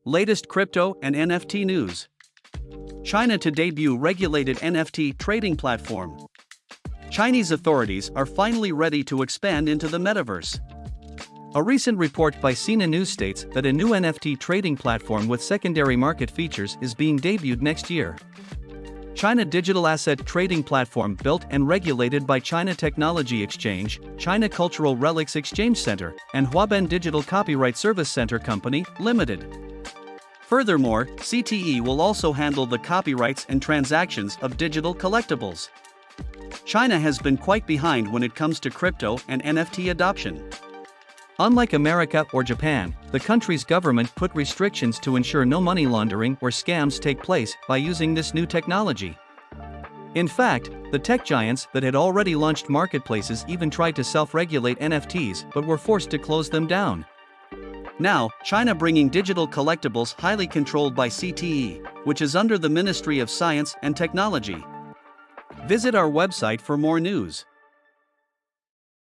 Latest crypto and NFT news. China to debut regulated NFT trading platform. Chinese authorities are finally ready to expand into the metaverse. A recent report by Sina News states that a new NFT trading platform with secondary market features is being debuted next year. China Digital Asset Trading Platform built and regulated by China Technology Exchange, China Cultural Relics Exchange Center, and Huaben Digital Copyright Service Center Company, Limited. Furthermore, CTE will also handle the copyrights and transactions of digital collectibles. China has been quite behind when it comes to crypto and NFT adoption. Unlike America or Japan, the country's government put restrictions to ensure no money laundering or scams take place by using this new technology. In fact, the tech giants that had already launched marketplaces even tried to self-regulate NFTs but were forced to close them down. Now, China bringing digital collectibles highly controlled by CTE, which is under the Ministry of Science and Technology. Visit our website for more news.